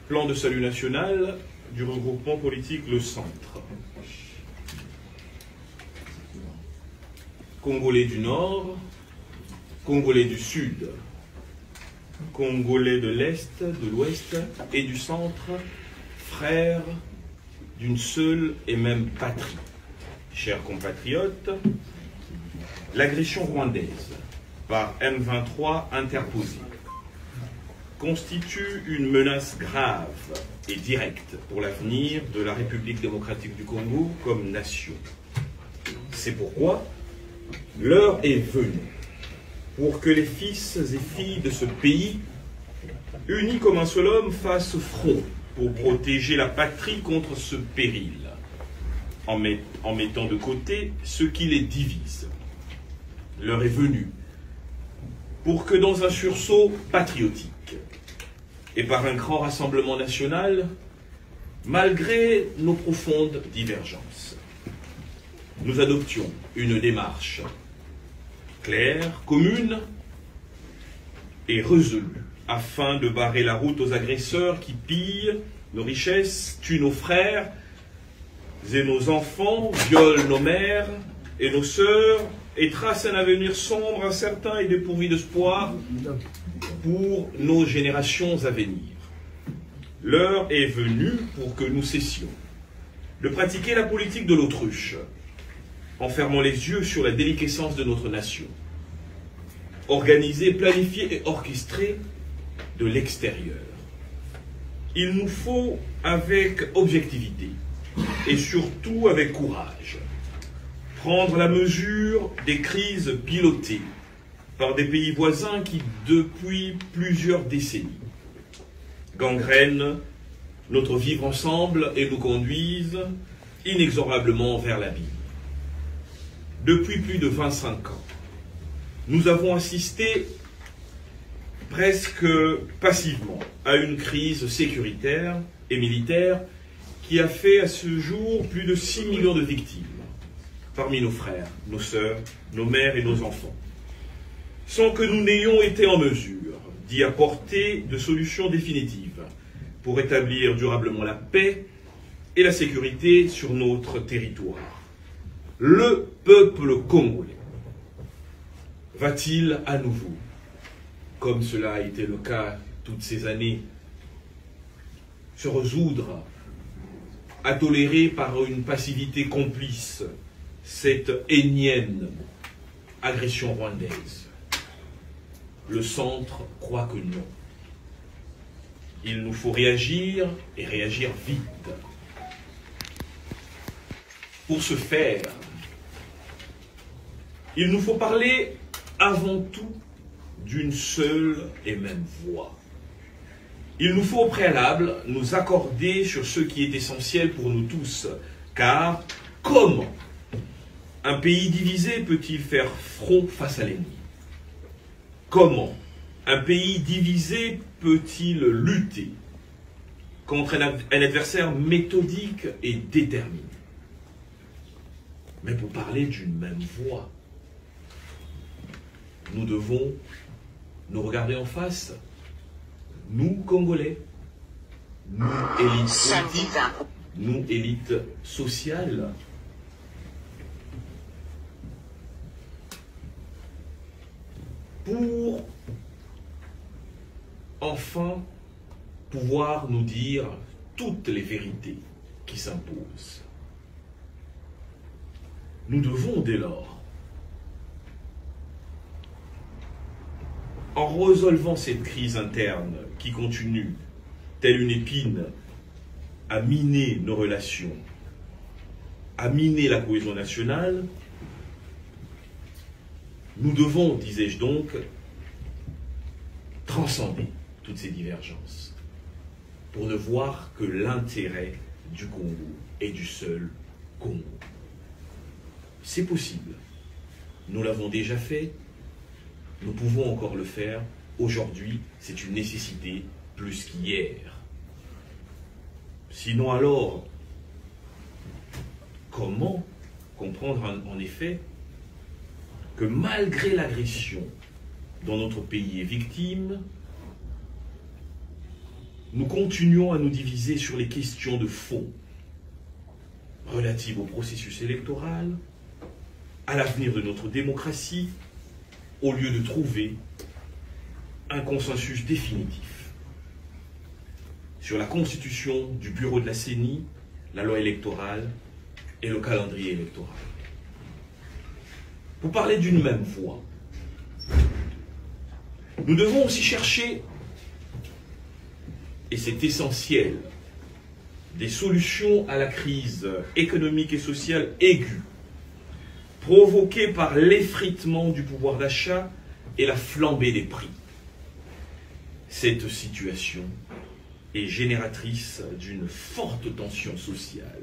plan de salut national du regroupement politique Le Centre. Congolais du Nord, Congolais du Sud, Congolais de l'Est, de l'Ouest et du Centre, frères d'une seule et même patrie. Chers compatriotes, l'agression rwandaise par M23 interposée constitue une menace grave et directe pour l'avenir de la République démocratique du Congo comme nation. C'est pourquoi l'heure est venue pour que les fils et filles de ce pays, unis comme un seul homme, fassent front pour protéger la patrie contre ce péril, en mettant de côté ce qui les divise. L'heure est venue pour que dans un sursaut patriotique et par un grand rassemblement national, malgré nos profondes divergences, nous adoptions une démarche claire, commune et résolue, afin de barrer la route aux agresseurs qui pillent nos richesses, tuent nos frères et nos enfants, violent nos mères et nos sœurs, et tracent un avenir sombre, incertain et dépourvu d'espoir pour nos générations à venir. L'heure est venue pour que nous cessions de pratiquer la politique de l'autruche, en fermant les yeux sur la déliquescence de notre nation, organisée, planifiée et orchestrée de l'extérieur. Il nous faut, avec objectivité et surtout avec courage, prendre la mesure des crises pilotées par des pays voisins qui, depuis plusieurs décennies, gangrènent notre vivre ensemble et nous conduisent inexorablement vers l'abîme. Depuis plus de 25 ans, nous avons assisté presque passivement à une crise sécuritaire et militaire qui a fait à ce jour plus de 6 millions de victimes parmi nos frères, nos sœurs, nos mères et nos enfants, sans que nous n'ayons été en mesure d'y apporter de solutions définitives pour établir durablement la paix et la sécurité sur notre territoire. Le peuple congolais va-t-il à nouveau, comme cela a été le cas toutes ces années, se résoudre à tolérer par une passivité complice cette énième agression rwandaise? Le Centre croit que non. Il nous faut réagir et réagir vite. Pour ce faire, il nous faut parler avant tout d'une seule et même voix. Il nous faut au préalable nous accorder sur ce qui est essentiel pour nous tous, car comment un pays divisé peut-il faire front face à l'ennemi? Comment un pays divisé peut-il lutter contre un adversaire méthodique et déterminé? Mais pour parler d'une même voix, nous devons nous regarder en face, nous Congolais, nous élites politiques, nous élites sociales, pour enfin pouvoir nous dire toutes les vérités qui s'imposent. Nous devons dès lors, en résolvant cette crise interne qui continue, telle une épine, à miner nos relations, à miner la cohésion nationale, nous devons, disais-je donc, transcender toutes ces divergences pour ne voir que l'intérêt du Congo et du seul Congo. C'est possible. Nous l'avons déjà fait. Nous pouvons encore le faire. Aujourd'hui, c'est une nécessité plus qu'hier. Sinon alors, comment comprendre en effet que malgré l'agression dont notre pays est victime, nous continuons à nous diviser sur les questions de fond relatives au processus électoral, à l'avenir de notre démocratie, au lieu de trouver un consensus définitif sur la constitution du bureau de la CENI, la loi électorale et le calendrier électoral. Pour parler d'une même voix, nous devons aussi chercher, et c'est essentiel, des solutions à la crise économique et sociale aiguë, provoquée par l'effritement du pouvoir d'achat et la flambée des prix. Cette situation est génératrice d'une forte tension sociale,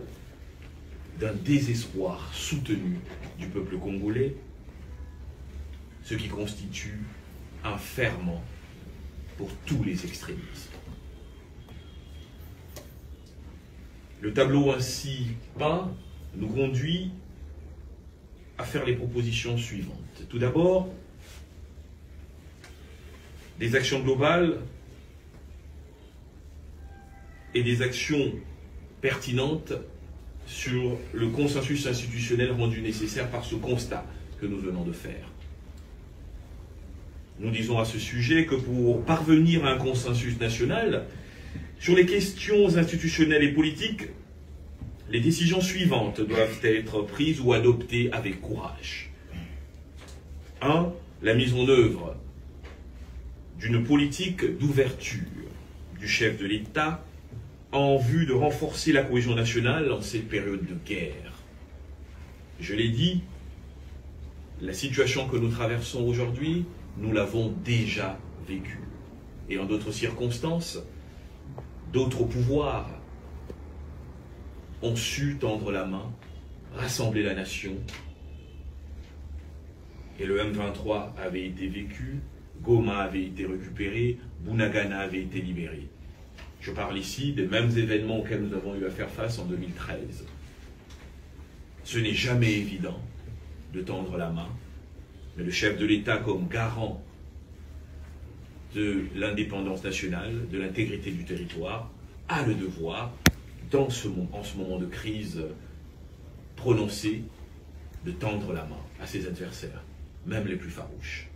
d'un désespoir soutenu du peuple congolais, ce qui constitue un ferment pour tous les extrémismes. Le tableau ainsi peint nous conduit à faire les propositions suivantes. Tout d'abord, des actions globales et des actions pertinentes sur le consensus institutionnel rendu nécessaire par ce constat que nous venons de faire. Nous disons à ce sujet que pour parvenir à un consensus national sur les questions institutionnelles et politiques, les décisions suivantes doivent être prises ou adoptées avec courage. 1. La mise en œuvre d'une politique d'ouverture du chef de l'État en vue de renforcer la cohésion nationale en cette période de guerre. Je l'ai dit, la situation que nous traversons aujourd'hui, nous l'avons déjà vécue. Et en d'autres circonstances, d'autres pouvoirs ont su tendre la main, rassembler la nation. Et le M23 avait été vécu, Goma avait été récupéré, Bunagana avait été libéré. Je parle ici des mêmes événements auxquels nous avons eu à faire face en 2013. Ce n'est jamais évident de tendre la main, mais le chef de l'État, comme garant de l'indépendance nationale, de l'intégrité du territoire, a le devoir, en ce moment de crise prononcée, de tendre la main à ses adversaires, même les plus farouches.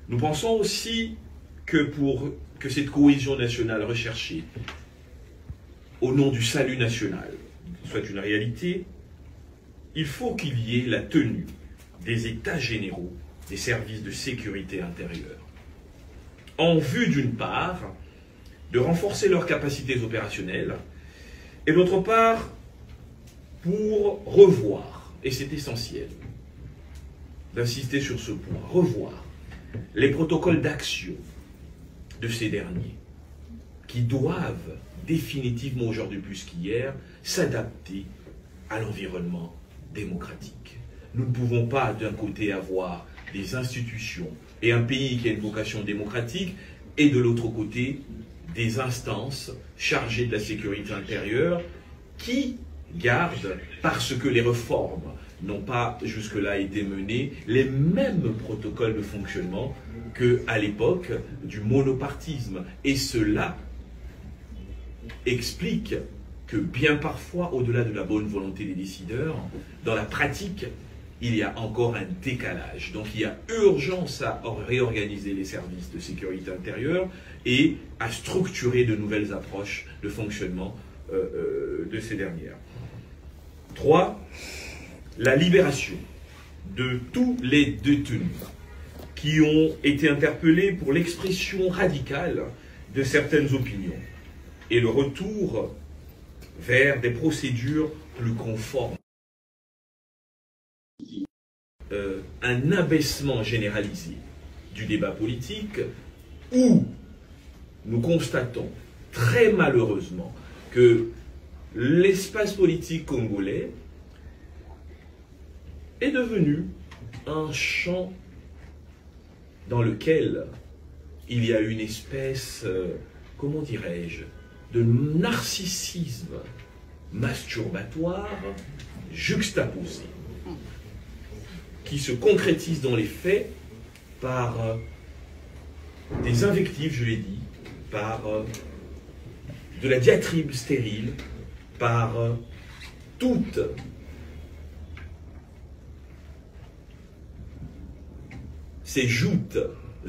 Nous pensons aussi que pour que cette cohésion nationale recherchée au nom du salut national soit une réalité, il faut qu'il y ait la tenue des états généraux des services de sécurité intérieure, en vue d'une part de renforcer leurs capacités opérationnelles et d'autre part pour revoir, et c'est essentiel d'insister sur ce point, revoir les protocoles d'action de ces derniers qui doivent définitivement, aujourd'hui plus qu'hier, s'adapter à l'environnement démocratique. Nous ne pouvons pas d'un côté avoir des institutions et un pays qui a une vocation démocratique et de l'autre côté des instances chargées de la sécurité intérieure qui gardent, parce que les réformes n'ont pas jusque-là été menées, les mêmes protocoles de fonctionnement qu'à l'époque du monopartisme. Et cela explique que bien parfois, au-delà de la bonne volonté des décideurs, dans la pratique, il y a encore un décalage. Donc il y a urgence à réorganiser les services de sécurité intérieure et à structurer de nouvelles approches de fonctionnement de ces dernières. 3. La libération de tous les détenus qui ont été interpellés pour l'expression radicale de certaines opinions et le retour vers des procédures plus conformes. Un abaissement généralisé du débat politique où nous constatons très malheureusement que l'espace politique congolais est devenu un champ dans lequel il y a une espèce, comment dirais-je, de narcissisme masturbatoire juxtaposé, qui se concrétise dans les faits par des invectives, je l'ai dit, par de la diatribe stérile, par toutes ces joutes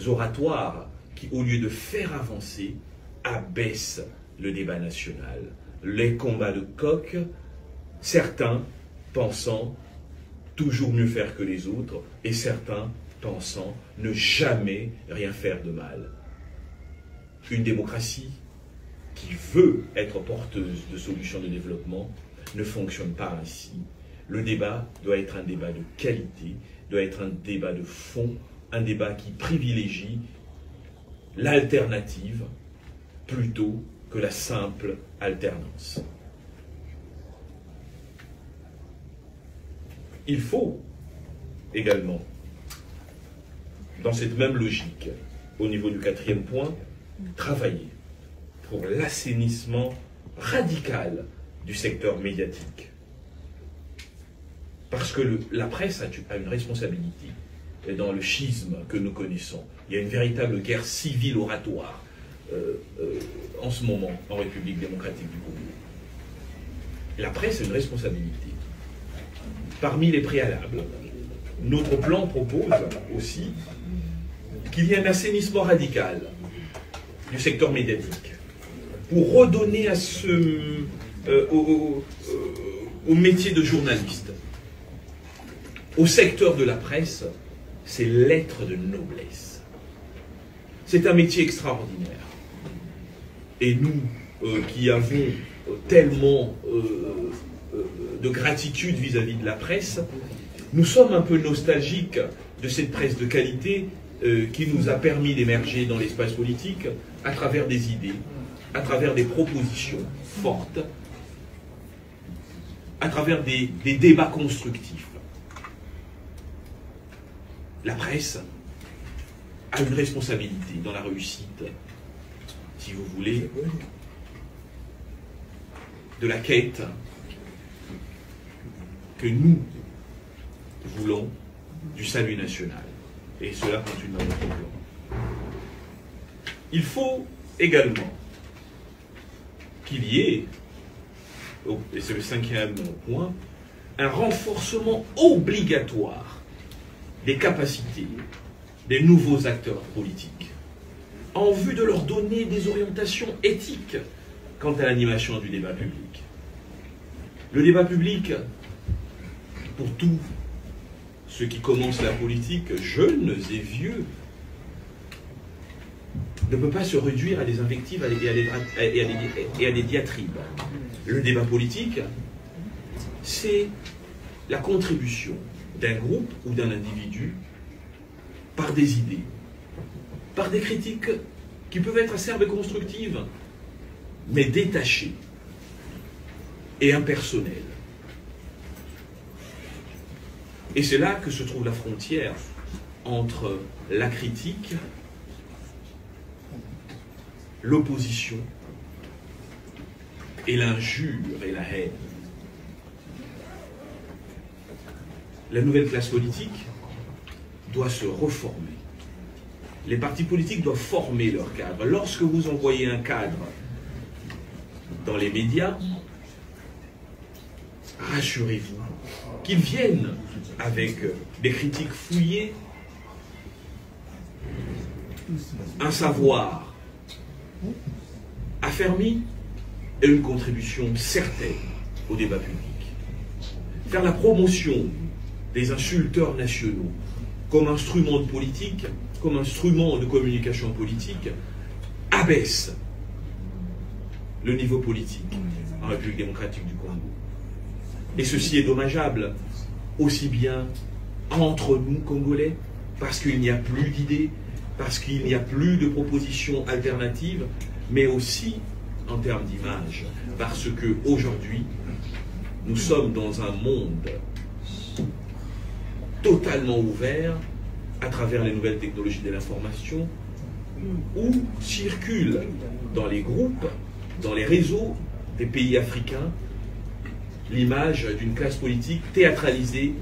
oratoires qui, au lieu de faire avancer, abaissent le débat national. Les combats de coq, certains pensant toujours mieux faire que les autres, et certains pensant ne jamais rien faire de mal. Une démocratie qui veut être porteuse de solutions de développement ne fonctionne pas ainsi. Le débat doit être un débat de qualité, doit être un débat de fond, un débat qui privilégie l'alternative plutôt que la simple alternance. Il faut également, dans cette même logique, au niveau du 4e point, travailler pour l'assainissement radical du secteur médiatique. Parce que la presse a une responsabilité dans le schisme que nous connaissons. Il y a une véritable guerre civile oratoire en ce moment en République démocratique du Congo. La presse a une responsabilité. Parmi les préalables, notre plan propose aussi qu'il y ait un assainissement radical du secteur médiatique pour redonner à au métier de journaliste, au secteur de la presse, c'est l'être de noblesse. C'est un métier extraordinaire. Et nous, qui avons tellement de gratitude vis-à-vis de la presse, nous sommes un peu nostalgiques de cette presse de qualité qui nous a permis d'émerger dans l'espace politique à travers des idées, à travers des propositions fortes, à travers des débats constructifs. La presse a une responsabilité dans la réussite, si vous voulez, de la quête que nous voulons du salut national. Et cela continue dans notre plan. Il faut également qu'il y ait, et c'est le 5e point, un renforcement obligatoire des capacités des nouveaux acteurs politiques, en vue de leur donner des orientations éthiques quant à l'animation du débat public. Le débat public, pour tous ceux qui commencent la politique, jeunes et vieux, ne peut pas se réduire à des invectives et à des diatribes. Le débat politique, c'est la contribution d'un groupe ou d'un individu par des idées, par des critiques qui peuvent être acerbes et constructives, mais détachées et impersonnelles. Et c'est là que se trouve la frontière entre la critique, l'opposition et l'injure et la haine. La nouvelle classe politique doit se reformer. Les partis politiques doivent former leur cadre. Lorsque vous envoyez un cadre dans les médias, rassurez-vous qu'ils viennent avec des critiques fouillées, un savoir affermi et une contribution certaine au débat public. Faire la promotion des insulteurs nationaux comme instrument de politique, comme instrument de communication politique, abaisse le niveau politique en République démocratique du Congo. Et ceci est dommageable, aussi bien entre nous, Congolais, parce qu'il n'y a plus d'idées, parce qu'il n'y a plus de propositions alternatives, mais aussi en termes d'image, parce qu'aujourd'hui, nous sommes dans un monde totalement ouvert à travers les nouvelles technologies de l'information, où circulent dans les groupes, dans les réseaux des pays africains, l'image d'une classe politique théâtralisée,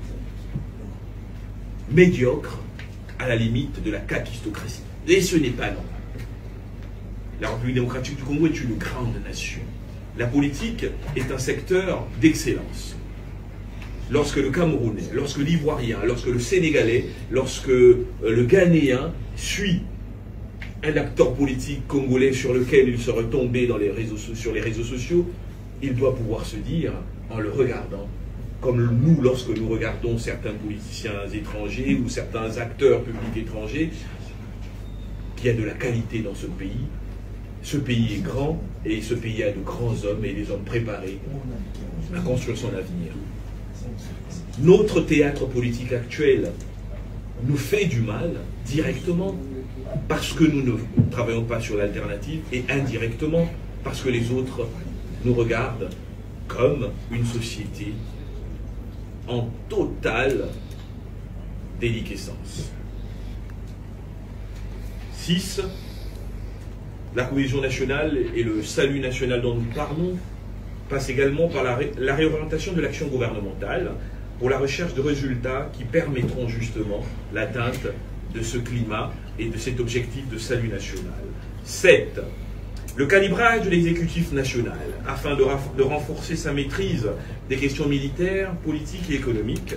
médiocre, à la limite de la kakistocratie. Et ce n'est pas normal. La République démocratique du Congo est une grande nation. La politique est un secteur d'excellence. Lorsque le Camerounais, lorsque l'Ivoirien, lorsque le Sénégalais, lorsque le Ghanéen suit un acteur politique congolais sur lequel il serait tombé sur les réseaux sociaux, il doit pouvoir se dire, en le regardant, comme nous, lorsque nous regardons certains politiciens étrangers ou certains acteurs publics étrangers, qu'il y a de la qualité dans ce pays. Ce pays est grand et ce pays a de grands hommes et des hommes préparés à construire son avenir. Notre théâtre politique actuel nous fait du mal directement parce que nous ne travaillons pas sur l'alternative et indirectement parce que les autres nous regardent comme une société en totale déliquescence. 6. La cohésion nationale et le salut national dont nous parlons passent également par la réorientation de l'action gouvernementale pour la recherche de résultats qui permettront justement l'atteinte de ce climat et de cet objectif de salut national. 7. Le calibrage de l'exécutif national afin de renforcer sa maîtrise des questions militaires, politiques et économiques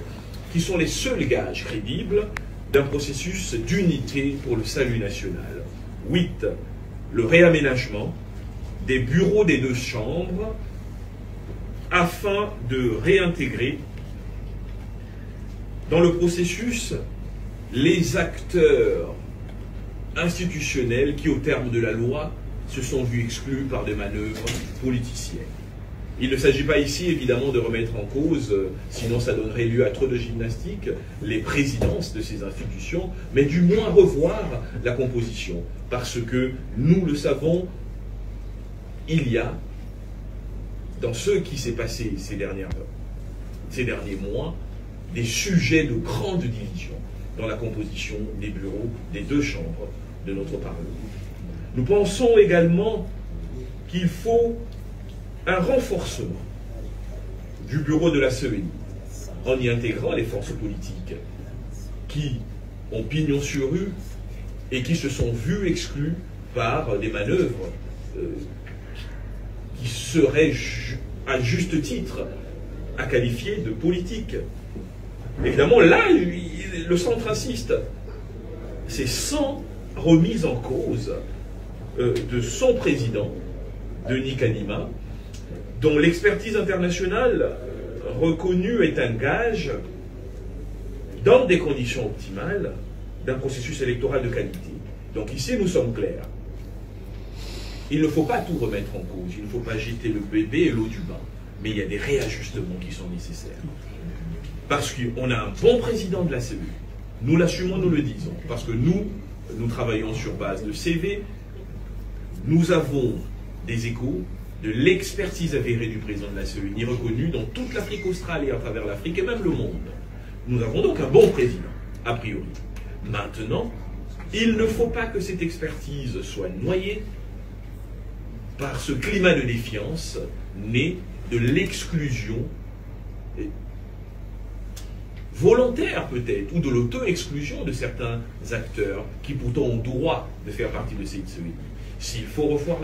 qui sont les seuls gages crédibles d'un processus d'unité pour le salut national. 8. Le réaménagement des bureaux des deux chambres afin de réintégrer dans le processus les acteurs institutionnels qui, au terme de la loi, se sont vus exclus par des manœuvres politiciennes. Il ne s'agit pas ici, évidemment, de remettre en cause, sinon ça donnerait lieu à trop de gymnastique, les présidences de ces institutions, mais du moins revoir la composition. Parce que, nous le savons, il y a, dans ce qui s'est passé ces derniers mois, des sujets de grande division dans la composition des bureaux des deux chambres de notre Parlement. Nous pensons également qu'il faut un renforcement du bureau de la CENI en y intégrant les forces politiques qui ont pignon sur rue et qui se sont vues exclues par des manœuvres qui seraient à juste titre à qualifier de politiques. Évidemment, là, le centre insiste. C'est sans remise en cause de son président, Denis Kanima, dont l'expertise internationale reconnue est un gage, dans des conditions optimales, d'un processus électoral de qualité. Donc ici, nous sommes clairs. Il ne faut pas tout remettre en cause, il ne faut pas jeter le bébé et l'eau du bain, mais il y a des réajustements qui sont nécessaires. Parce qu'on a un bon président de la CEU, nous l'assumons, nous le disons, parce que nous travaillons sur base de CV, nous avons des échos de l'expertise avérée du président de la CEI, reconnue dans toute l'Afrique australe et à travers l'Afrique et même le monde. Nous avons donc un bon président, a priori. Maintenant, il ne faut pas que cette expertise soit noyée par ce climat de défiance né de l'exclusion volontaire peut-être, ou de l'auto-exclusion de certains acteurs qui pourtant ont droit de faire partie de cette CEI. S'il faut revoir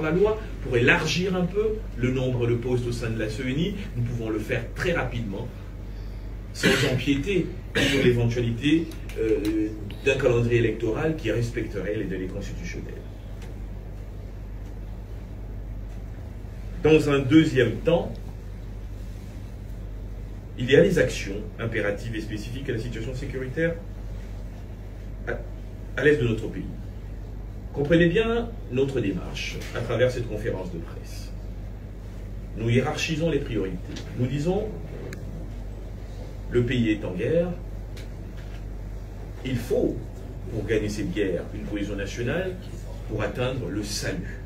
la loi pour élargir un peu le nombre de postes au sein de la CENI, nous pouvons le faire très rapidement, sans empiéter sur l'éventualité d'un calendrier électoral qui respecterait les délais constitutionnels. Dans un deuxième temps, il y a les actions impératives et spécifiques à la situation sécuritaire à l'est de notre pays. Comprenez bien notre démarche à travers cette conférence de presse. Nous hiérarchisons les priorités. Nous disons, le pays est en guerre, il faut, pour gagner cette guerre, une cohésion nationale pour atteindre le salut.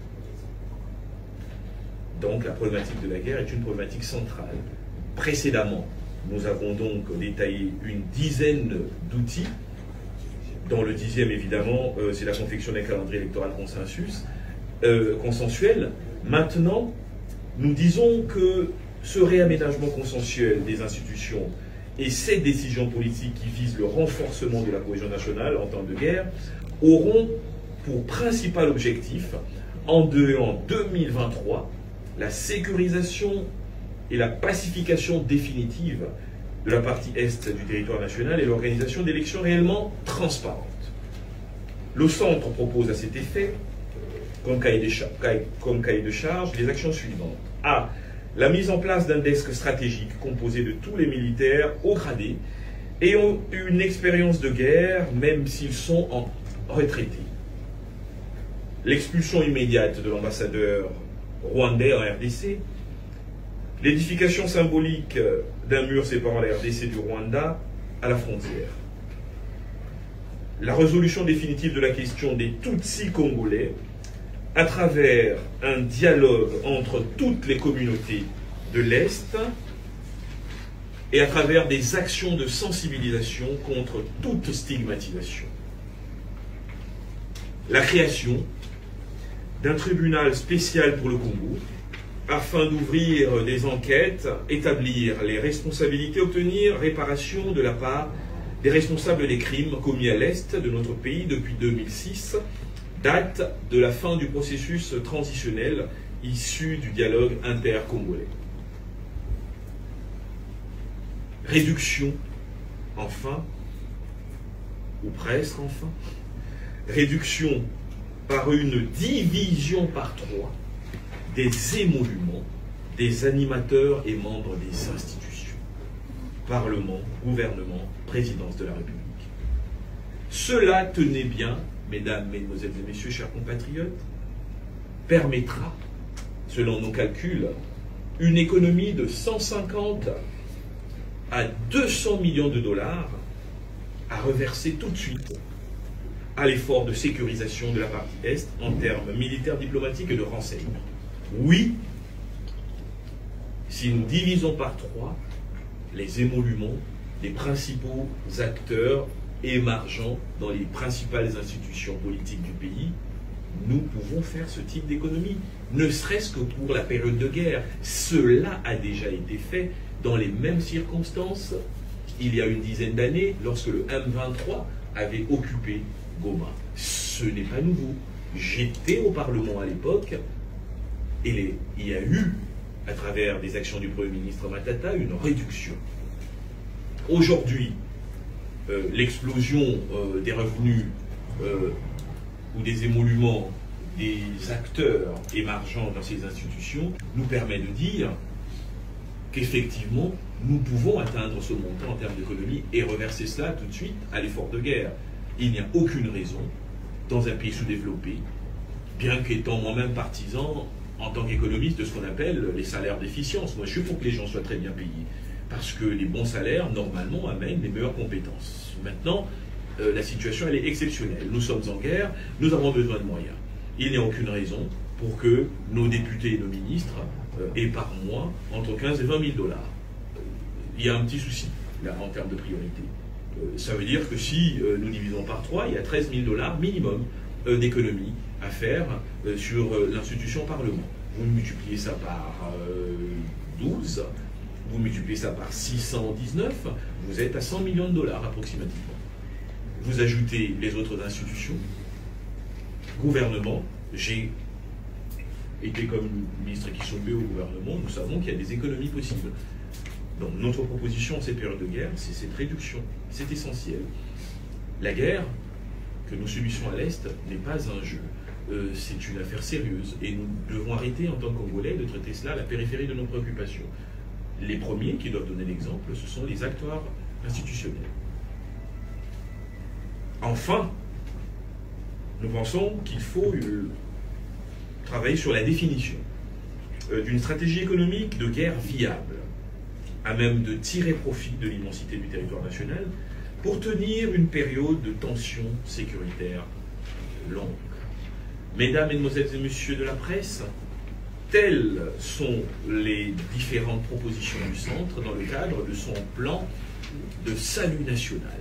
Donc la problématique de la guerre est une problématique centrale. Précédemment, nous avons donc détaillé une dizaine d'outils. Dans le 10e, évidemment, c'est la confection d'un calendrier électoral consensuel. Maintenant, nous disons que ce réaménagement consensuel des institutions et ces décisions politiques qui visent le renforcement de la cohésion nationale en temps de guerre auront pour principal objectif en 2023 la sécurisation et la pacification définitive de la partie est du territoire national et l'organisation d'élections réellement transparentes. Le Centre propose à cet effet, comme cahier de charge, les actions suivantes. A. La mise en place d'un desk stratégique composé de tous les militaires haut gradés ayant une expérience de guerre, même s'ils sont en retraités. L'expulsion immédiate de l'ambassadeur rwandais en RDC, l'édification symbolique d'un mur séparant la RDC du Rwanda à la frontière, la résolution définitive de la question des Tutsis congolais à travers un dialogue entre toutes les communautés de l'Est et à travers des actions de sensibilisation contre toute stigmatisation. La création d'un tribunal spécial pour le Congo afin d'ouvrir des enquêtes, établir les responsabilités, obtenir réparation de la part des responsables des crimes commis à l'Est de notre pays depuis 2006, date de la fin du processus transitionnel issu du dialogue inter-congolais. Réduction, enfin, ou presque enfin, réduction par une division par 3 des émoluments des animateurs et membres des institutions, Parlement, gouvernement, présidence de la République. Cela, tenez bien, mesdames, mesdemoiselles et messieurs, chers compatriotes, permettra, selon nos calculs, une économie de 150 à 200 millions de dollars à reverser tout de suite à l'effort de sécurisation de la partie Est en termes militaires, diplomatiques et de renseignement. Oui, si nous divisons par 3 les émoluments des principaux acteurs émergents dans les principales institutions politiques du pays, nous pouvons faire ce type d'économie, ne serait-ce que pour la période de guerre. Cela a déjà été fait dans les mêmes circonstances il y a une dizaine d'années, lorsque le M23 avait occupé Goma. Ce n'est pas nouveau. J'étais au Parlement à l'époque, et il y a eu, à travers des actions du Premier ministre Matata, une réduction. Aujourd'hui, l'explosion des revenus ou des émoluments des acteurs émergents dans ces institutions nous permet de dire qu'effectivement, nous pouvons atteindre ce montant en termes d'économie et reverser cela tout de suite à l'effort de guerre. Il n'y a aucune raison, dans un pays sous-développé, bien qu'étant moi-même partisan, en tant qu'économiste, de ce qu'on appelle les salaires d'efficience. Moi, je suis pour que les gens soient très bien payés, parce que les bons salaires, normalement, amènent les meilleures compétences. Maintenant, la situation, elle est exceptionnelle. Nous sommes en guerre, nous avons besoin de moyens. Il n'y a aucune raison pour que nos députés et nos ministres aient par mois entre 15 et 20 000 dollars. Il y a un petit souci, là, en termes de priorité. Ça veut dire que si nous divisons par 3, il y a 13 000 dollars minimum d'économie à faire sur l'institution Parlement. Vous multipliez ça par 12, vous multipliez ça par 619, vous êtes à 100 millions de dollars approximativement. Vous ajoutez les autres institutions, gouvernement. J'ai été comme ministre Kishombe au gouvernement, nous savons qu'il y a des économies possibles. Donc notre proposition en cette période de guerre, c'est cette réduction. C'est essentiel. La guerre que nous subissons à l'Est n'est pas un jeu. C'est une affaire sérieuse. Et nous devons arrêter en tant que Congolais de traiter cela à la périphérie de nos préoccupations. Les premiers qui doivent donner l'exemple, ce sont les acteurs institutionnels. Enfin, nous pensons qu'il faut travailler sur la définition d'une stratégie économique de guerre viable, à même de tirer profit de l'immensité du territoire national pour tenir une période de tension sécuritaire longue. Mesdames, Mesdemoiselles et Messieurs de la presse, telles sont les différentes propositions du Centre dans le cadre de son plan de salut national.